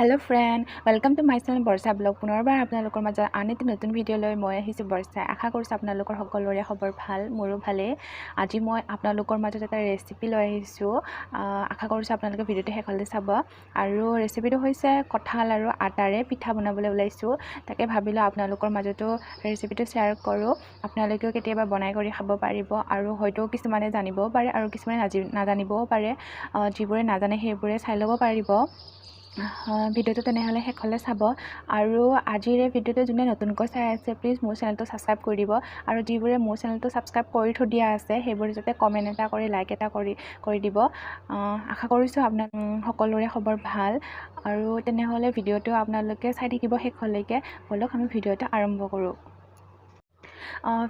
hello friend welcome to my channel Barsha blog पुनर्बार आपनालोকৰ মাজত আন এটা নতুন ভিডিঅ' লৈ মই আহিছোঁ বৰ্ষা আশা কৰিছোঁ আপোনালোকৰ সকলোৰে খবৰ ভাল মোৰো ভালে আজি মই আপোনালোকৰ মাজত এটা ৰেচিপি লৈ আহিছোঁ আশা কৰিছোঁ আপোনালোকে ভিডিঅ'টো শেষলৈ চাব আৰু ৰেচিপিটো হৈছে কঁঠাল আৰু আটাৰে পিঠা বনাবলৈ ওলাইছোঁ তাকে ভাবিলোঁ আপোনালোকৰ মাজতো ৰেচিপিটো শ্বেয়াৰ কৰোঁ আপোনালোকেও কেতিয়াবা বনাই কৰি খাব পাৰিব আৰু হয়তো কিছুমানে জানিবও পাৰে আৰু কিছুমানে নাজানিবও পাৰে যিবোৰে নাজানে সেইবোৰে চাই ল'ব পাৰিব ভিডিঅ'টো তেনেহ'লে শেষলৈ চাব আৰু আজিৰ এই ভিডিঅ'টো যোনে নতুনকৈ চাই আছে প্লিজ মোৰ চেনেলটো ছাবস্ক্ৰাইব কৰি দিব আৰু যিবোৰে মোৰ চেনেলটো ছাবস্ক্ৰাইব কৰি থৈ দিয়া আছে সেইবোৰে যাতে কমেণ্ট এটা কৰি লাইক এটা কৰি দিব আশা কৰিছোঁ আপোনাৰ সকলোৰে খবৰ ভাল আৰু তেনেহ'লে ভিডিঅ'টো আপোনালোকে চাই থাকিব শেষলৈকে বলক আমি ভিডিঅ'টো আৰম্ভ কৰোঁ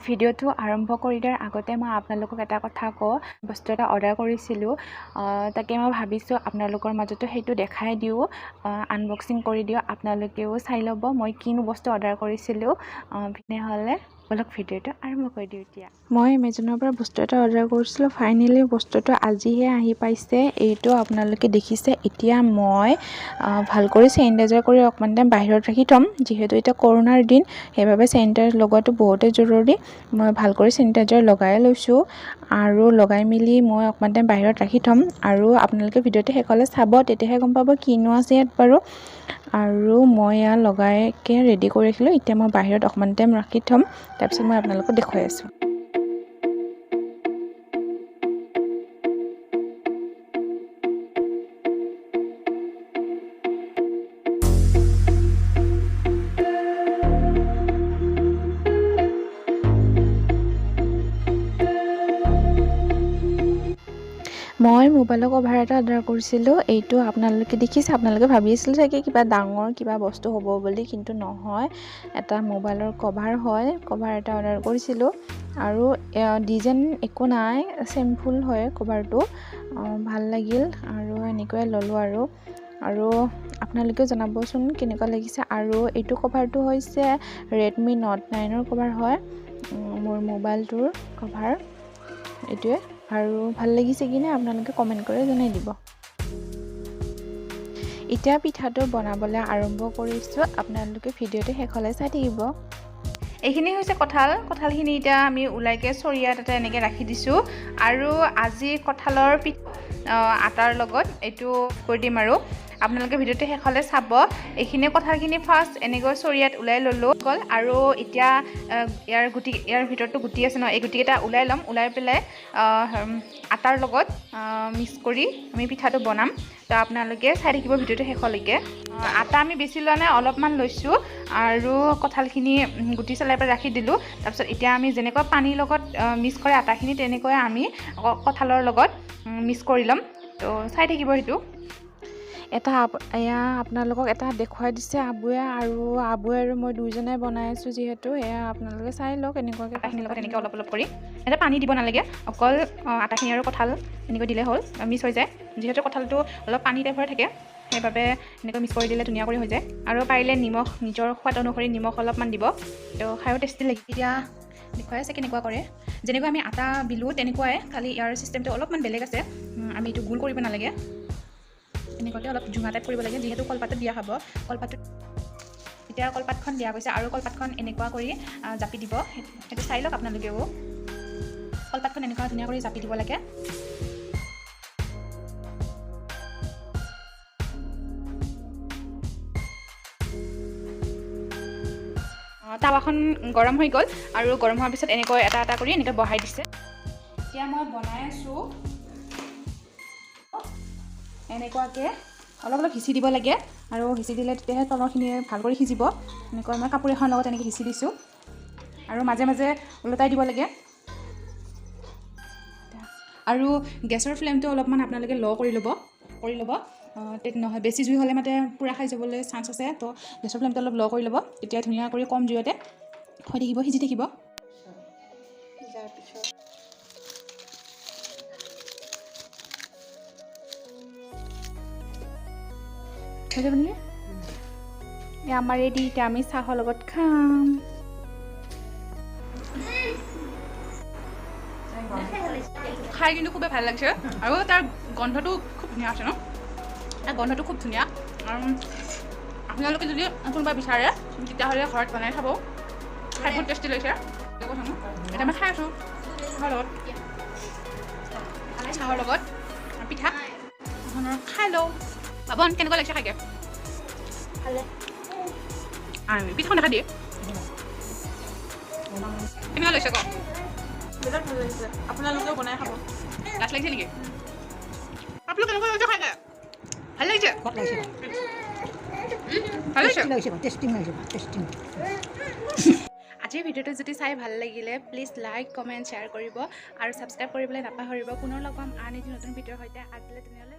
ভিডিঅ'টো আৰম্ভ কৰি দিয়াৰ আগতে মই আপোনালোকক এটা কথা কওঁ বস্তু এটা অৰ্ডাৰ কৰিছিলোঁ তাকে মই ভাবিছোঁ আপোনালোকৰ মাজতো সেইটো দেখাই দিওঁ আনবক্সিং কৰি দিওঁ আপোনালোকেও চাই ল'ব মই কিনো বস্তু অৰ্ডাৰ কৰিছিলোঁ তেনেহ'লে বলক ভিডিঅ'টো আৰম্ভ কৰি দিওঁ এতিয়া মই এমেজনৰ পৰা বস্তু এটা অৰ্ডাৰ কৰিছিলোঁ ফাইনেলি বস্তুটো আজিহে আহি পাইছে এইটো আপোনালোকে দেখিছে এতিয়া মই ভাল কৰি চেনিটাইজাৰ কৰি অকণমান টাইম বাহিৰত ৰাখি থ'ম যিহেতু এতিয়া কৰোণাৰ দিন সেইবাবে চেনিটাইজাৰ লগোৱাটো বহুতে জৰুৰী মই ভাল কৰি চেনিটাইজাৰ লগাই লৈছোঁ আৰু লগাই মেলি মই অকণমান টাইম বাহিৰত ৰাখি থ'ম আৰু আপোনালোকে ভিডিঅ'টো শেষলৈ চাব তেতিয়াহে গম পাব কিনো আছে ইয়াত বাৰু আৰু মই ইয়াত লগাইকে ৰেডি কৰি ৰাখিলোঁ এতিয়া মই বাহিৰত অকণমান টাইম ৰাখি থ'ম তাৰপিছত মই আপোনালোকক দেখুৱাই আছোঁ মই মোবাইলৰ কভাৰ এটা অৰ্ডাৰ কৰিছিলোঁ এইটো আপোনালোকে দেখিছে আপোনালোকে ভাবি আছিল চাগে কিবা ডাঙৰ কিবা বস্তু হ'ব বুলি কিন্তু নহয় এটা মোবাইলৰ কভাৰ হয় কভাৰ এটা অৰ্ডাৰ কৰিছিলোঁ আৰু ডিজাইন একো নাই চিম্পুল হয় কভাৰটো ভাল লাগিল আৰু এনেকুৱাই ল'লোঁ আৰু আপোনালোকেও জনাবচোন কেনেকুৱা লাগিছে আৰু এইটো কভাৰটো হৈছে ৰেডমি নোট 9ৰ কভাৰ হয় মোৰ মোবাইলটোৰ কভাৰ এইটোৱে আৰু ভাল লাগিছে কিনে আপোনালোকে কমেণ্ট কৰি জনাই দিব এতিয়া পিঠাটো বনাবলৈ আৰম্ভ কৰিছোঁ আপোনালোকে ভিডিঅ'টো শেষলৈ চাই থাকিব এইখিনি হৈছে কঁঠালখিনি এতিয়া আমি ওলাইকে চৰিয়া তাতে এনেকৈ ৰাখি দিছোঁ আৰু আজি কঁঠালৰ আটাৰ লগত এইটো কৰি দিম আৰু আপোনালোকে ভিডিঅ'টো শেষলৈ চাব এইখিনি কঁঠালখিনি ফাৰ্ষ্ট এনেকৈ চৰিয়াত ওলাই ল'লোঁ গ'ল আৰু এতিয়া ইয়াৰ ভিতৰতো গুটি আছে ন এই গুটিকেইটা ওলাই ল'ম ওলাই পেলাই আটাৰ লগত মিক্স কৰি আমি পিঠাটো বনাম তো আপোনালোকে চাই থাকিব ভিডিঅ'টো শেষলৈকে আটা আমি বেছি লোৱা নাই অলপমান লৈছোঁ আৰু কঁঠালখিনি গুটি চলাই পেলাই ৰাখি দিলোঁ তাৰপিছত এতিয়া আমি যেনেকৈ পানীৰ লগত মিক্স কৰে আটাখিনি তেনেকৈ আমি কঁঠালৰ লগত মিক্স কৰি ল'ম তো চাই থাকিব সেইটো এটা এয়া আপোনালোকক এটা দেখুৱাই দিছে আবুৱে আৰু মই দুইজনে বনাই আছোঁ যিহেতু এয়া আপোনালোকে চাই লওক এনেকুৱাকৈ আটাখিনিৰ লগত এনেকৈ অলপ কৰি এটা পানী দিব নালাগে অকল আটাখিনি আৰু কঁঠাল এনেকৈ দিলে হ'ল মিক্স হৈ যায় যিহেতু কঁঠালটো অলপ পানী টাইপৰ থাকে সেইবাবে এনেকৈ মিক্স কৰি দিলে ধুনীয়া কৰি হৈ যায় আৰু পাৰিলে নিমখ নিজৰ সোৱাদ অনুসৰি নিমখ অলপমান দিব তো খায়ো টেষ্টি লাগে এতিয়া দেখুৱাই আছে কেনেকুৱা কৰে যেনেকৈ আমি আটা বিলোঁ তেনেকুৱাই খালি ইয়াৰ চিষ্টেমটো অলপমান বেলেগ আছে আমি এইটো গোল কৰিব নালাগে এনেকুৱাকৈ অলপ জোঙা টাইপ কৰিব লাগে যিহেতু কলপাতত দিয়া খাব কলপাতত এতিয়া কলপাতখন দিয়া গৈছে আৰু কলপাতখন এনেকুৱা কৰি জাপি দিব সেইটো চাই লওক আপোনালোকেও কলপাতখন এনেকুৱা ধুনীয়া কৰি জাপি দিব লাগে টাৱাখন গৰম হৈ গ'ল আৰু গৰম হোৱাৰ পিছত এনেকৈ এটা এটা কৰি এনেকৈ বহাই দিছে এতিয়া মই বনাই আছোঁ এনেকুৱাকৈ অলপ সিঁচি দিব লাগে আৰু সিঁচি দিলে তেতিয়াহে তলৰখিনি ভাল কৰি সিজিব এনেকৈ মই কাপোৰ এখনৰ লগত এনেকৈ সিঁচি দিছোঁ আৰু মাজে মাজে ওলটাই দিব লাগে আৰু গেছৰ ফ্লেমটো অলপমান আপোনালোকে ল' কৰি ল'ব নহয় বেছি জুই হ'লে মানে পুৰা খাই যাবলৈ চান্স আছে তো গেছৰ ফ্লেমটো অলপ ল' কৰি ল'ব তেতিয়া ধুনীয়া কৰি কম জুইতে হৈ থাকিব সিজি থাকিব হৈ যাব নে আমাৰ ৰেডি এতিয়া আমি চাহৰ লগত খাম খাই কিন্তু খুবেই ভাল লাগিছে আৰু তাৰ গন্ধটো খুব ধুনীয়া আছে ন তাৰ গন্ধটো খুব ধুনীয়া আৰু আপোনালোকে যদি কোনোবা বিচাৰে তেতিয়াহ'লে ঘৰত বনাই খাব খাই বহুত টেষ্টি লাগিছে এতিয়া মই খাই আছোঁ চাহৰ লগত পিঠা খাই লওঁ পাবন কেনেকুৱা লাগিছে খাইকে পিঠাখন দেখা দিয়ে কেনেকুৱা লাগিছে কওক বিৰাট ভাল লাগিছে আপোনালোকেও বনাই খাব লাজ লাগিছে নেকি আপোনালোক কেনেকুৱা লাগিছে খাইকে ভাল লাগিছে আজিৰ ভিডিঅ'টো যদি চাই ভাল লাগিলে প্লিজ লাইক কমেণ্ট শ্বেয়াৰ কৰিব আৰু ছাবস্ক্ৰাইব কৰিবলৈ নাপাহৰিব পুনৰ লগ পাম আন এটি নতুন ভিডিঅ'ৰ সৈতে আজিলৈ তেনেহ'লে